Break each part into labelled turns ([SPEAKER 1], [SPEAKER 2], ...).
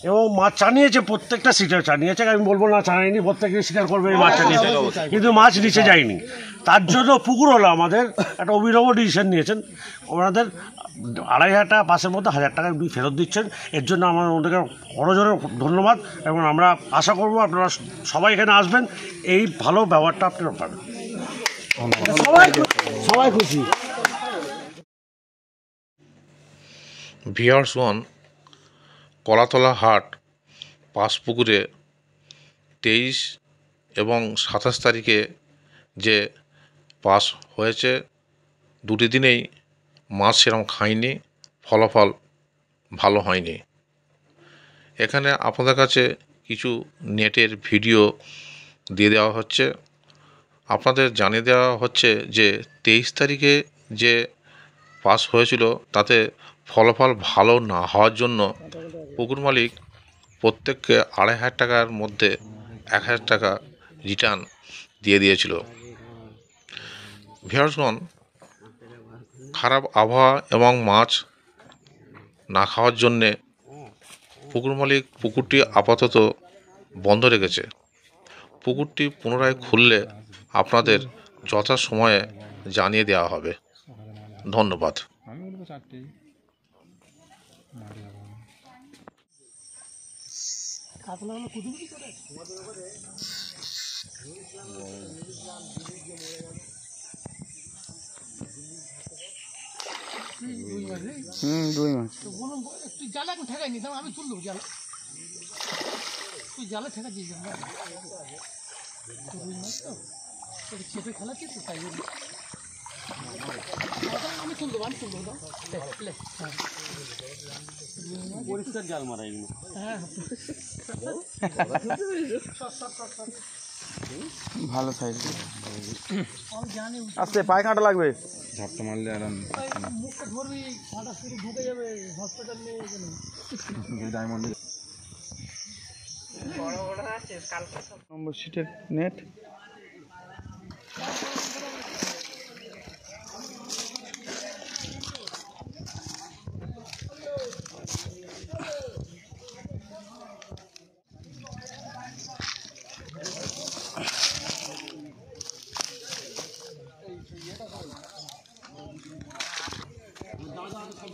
[SPEAKER 1] এবং মাছ চানিয়েছে, প্রত্যেকটা সিটে চানিয়েছে। আমি বলবো না চানাইনি, প্রত্যেকে স্বীকার করবে এই মাছ চানিয়েছে, কিন্তু মাছ নিচে যায়নি। তার জন্য পুকুরওয়ালা আমাদের একটা অভিনব ডিসিশন নিয়েছেন, ওনাদের 2,500 টাকা পাসের মধ্যে 1,000 টাকা ফেরত দিচ্ছেন। এর জন্য আমার ওদেরকে বড়জোরে ধন্যবাদ, এবং আমরা আশা করবো আপনারা সবাই এখানে আসবেন, এই ভালো ব্যবহারটা আপনারা পাবেন। সবাই খুশি।
[SPEAKER 2] ভিউয়ার্স ওয়ান, কলাতলা হাট পাঁচপুকুরে 23 এবং 27 তারিখে যে পাস হয়েছে, দুটি দিনেই মাছ সেরকম খাইনি, ফলাফল ভালো হয়নি। এখানে আপনাদের কাছে কিছু নেটের ভিডিও দিয়ে দেওয়া হচ্ছে। আপনাদের জানিয়ে দেওয়া হচ্ছে যে 23 তারিখে যে পাস হয়েছিল তাতে ফলাফল ভালো না হওয়ার জন্য পুকুর মালিক প্রত্যেককে 2,500 টাকার মধ্যে 1,000 টাকা রিটার্ন দিয়ে দিয়েছিল। ভিউয়ার্সগণ, খারাপ আবহাওয়া এবং মাছ না খাওয়ার জন্যে পুকুর মালিক পুকুরটি আপাতত বন্ধ রেখেছে। পুকুরটি পুনরায় খুললে আপনাদের যথাসময়ে জানিয়ে দেওয়া হবে। ধন্যবাদ।
[SPEAKER 3] দুই মাছ
[SPEAKER 4] তুই জালে এখন ঠেকাই নিতাম, আমি তুললো জাল, তুই জালে ঠেকা দিয়ে যাবো তো চেপে খেলাচ্ছি তো, তাই জন্য আমি তুলবো
[SPEAKER 1] পরিষ্কার জাল মারা এগুলো।
[SPEAKER 4] হ্যাঁ
[SPEAKER 3] ভালো সাইজ।
[SPEAKER 4] আমি জানি
[SPEAKER 3] আস্তে পায়ে কাঁটা লাগবে।
[SPEAKER 5] ঝাপটা মারলে আর
[SPEAKER 4] মুখটা ধরবি, কাঁটা শুধু ঢুকে যাবে, হসপিটাল নিয়ে গেলে
[SPEAKER 3] নম্বর সিটের নেট।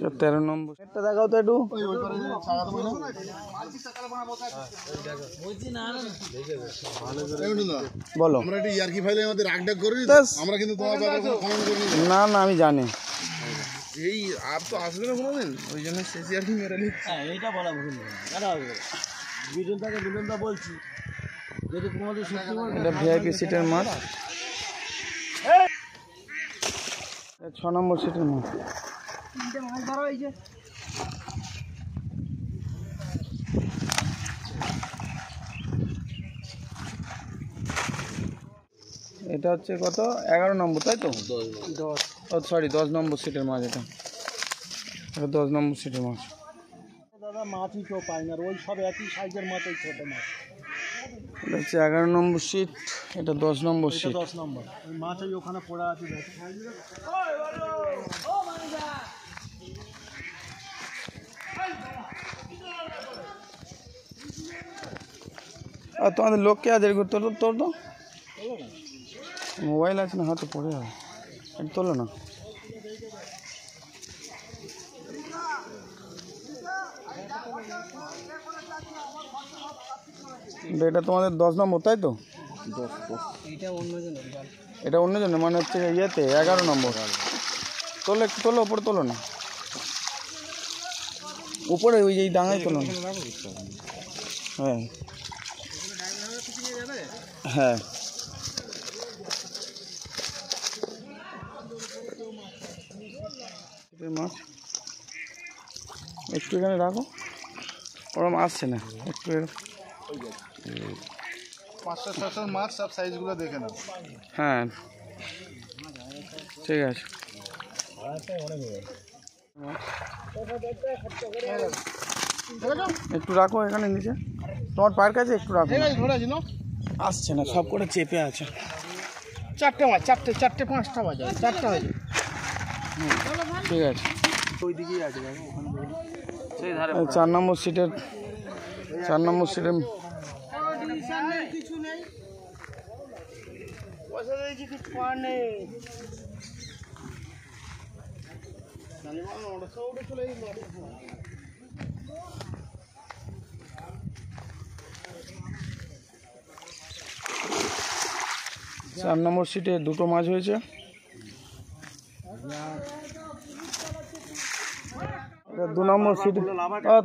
[SPEAKER 5] এটা
[SPEAKER 3] 13 নম্বর এটা দেখাও তো একটু। বলো।
[SPEAKER 6] আমরা একটু ইয়ার্কি ফাইলের মধ্যে রাগডাক করি, আমরা কিন্তু তোমার ব্যাপারে কোনো কমেন্ট করি
[SPEAKER 3] না না আমি জানি।
[SPEAKER 6] এই আর তো আসবে না কোনোদিন, ওই জন্য শেষ ইয়ার্কি মেরে নি।
[SPEAKER 1] হ্যাঁ, এইটা বলা ভুল নয়, বিজনটাকে বিজনটা বলছি, যদি তোমাদের সত্যি
[SPEAKER 3] এটা ভিআইপি সিটের মাছ। 6 নম্বর সিটের মাছ। এটা হচ্ছে কত, 11 নম্বর তাই তো? 10 নম্বর সিটের মাছ। এটা 10 নম্বর সিটের মাছ।
[SPEAKER 1] দাদা মাছই কেউ পায় না, ওই সব একই সাইজের মাছ, ওই ছোটো মাছ।
[SPEAKER 3] এটা হচ্ছে 11 নম্বর সিট, এটা 10 নম্বর সিট।
[SPEAKER 1] 10 নম্বর ওই মাছ ওই ওখানে পড়ে আছে।
[SPEAKER 3] আর তোমাদের লোককে আজ এরকম তোর তোর তো মোবাইল আছে না, হাতে পড়ে যাবে, এটা তোলো না। এটা তোমাদের 10 নম্বর তাই তো? এটা অন্যজনের মানে হচ্ছে ইয়েতে 11 নম্বর। তোলো একটু, তোলো উপরে তোলো না, উপরে ওই যে ডাঙায় তোলো না। হ্যাঁ হ্যাঁ মাছ একটু এখানে রাখো, ওরম আসছে না একটু।
[SPEAKER 6] 500-600 মাছ, সব সাইজগুলো দেখে নাও।
[SPEAKER 3] হ্যাঁ ঠিক আছে। একটু রাখো এখানে নিচে, তোমার পায়ের কাছে একটু রাখো। আসছে না, সব করে চেপে আছে।
[SPEAKER 4] 4টে মাছ, 4টে 5টা বাজে, 4টা হয়ে যাবে।
[SPEAKER 3] ঠিক আছে।
[SPEAKER 1] ওই দিকেই আছে,
[SPEAKER 3] 4 নম্বর সিটের 4 নম্বর সিটে
[SPEAKER 1] পয়সা দিয়েছি, কিছু করার নেই।
[SPEAKER 3] 4 নম্বর সিটে 2টো মাছ হয়েছে। এটা 2 নম্বর সিটে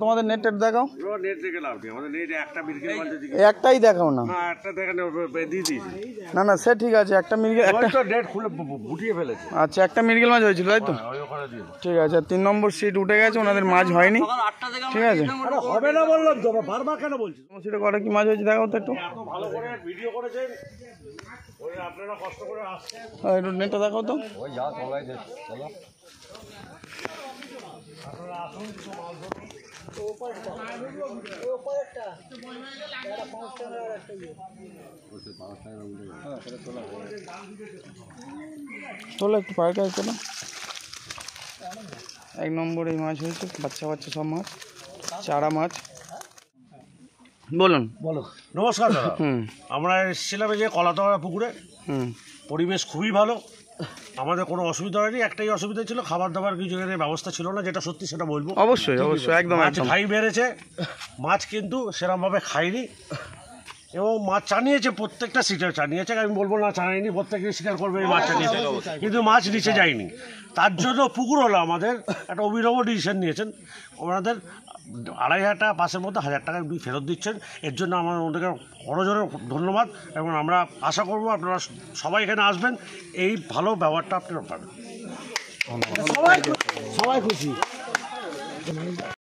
[SPEAKER 3] তোমাদের নেট দেখাও,
[SPEAKER 1] নেট দেখে লাভ নেই, আমাদের নেট একটা মিরগেল মাছ দিকে
[SPEAKER 3] একটাই দেখাও না।
[SPEAKER 1] না, একটা দেখে দিয়ে দিয়েছি।
[SPEAKER 3] না না সে ঠিক আছে, একটা মিরগেল একটা
[SPEAKER 1] তো নেট খুলে গুটিয়ে ফেলেছে।
[SPEAKER 3] আচ্ছা একটা মিরগেল মাছ হয়েছিল তাই তো?
[SPEAKER 1] ওই ওখানে দিয়ে
[SPEAKER 3] ঠিক আছে। 3 নম্বর সিট উঠে গেছে, ওনাদের মাছ হয়নি। ঠিক আছে,
[SPEAKER 1] আরে হবে না বললাম তো, বারবার কেন বলছিস?
[SPEAKER 3] সিটে কটা কি মাছ হয়েছে দেখাও তো একটু।
[SPEAKER 1] এত ভালো করে ভিডিও করেছেন, ওই আপনারা কষ্ট করে আসছেন।
[SPEAKER 3] একটু নেটটা দেখাও তো। তোলো একটু পায়ের কাছে তোলো। 1 নম্বর এই মাছ হয়েছে, বাচ্চা বাচ্চা সব মাছ, চারা মাছ। বলুন।
[SPEAKER 1] নমস্কার দাদা, আমরা এসেছিলাম এই যে কলাতলা পুকুরে। পরিবেশ খুবই ভালো, আমাদের কোনো অসুবিধা হয়নি। একটাই অসুবিধা ছিল, খাবার দাবার কিছু এখানে ব্যবস্থা ছিল না, যেটা সত্যি সেটা বলবো।
[SPEAKER 3] অবশ্যই অবশ্যই, একদম
[SPEAKER 1] মাছ
[SPEAKER 3] একদম।
[SPEAKER 1] খাই বেড়েছে, মাছ কিন্তু সেরকমভাবে খাইনি, এবং মাছ চানিয়েছে, প্রত্যেকটা সিটে চানিয়েছে। আমি বলবো না চানাইনি, প্রত্যেকে স্বীকার করবে এই মাছ চানিয়েছে, কিন্তু মাছ নিচে যায়নি। তার জন্য পুকুর হলো আমাদের একটা অভিনব ডিসিশন নিয়েছেন। ওনাদের 2,500 টাকা পাসের মধ্যে 1,000 টাকা ফেরত দিচ্ছেন। এর জন্য আমার ওদেরকে বড়জোরে ধন্যবাদ, এবং আমরা আশা করবো আপনারা সবাই এখানে আসবেন, এই ভালো ব্যবহারটা আপনারা পাবেন। সবাই খুশি।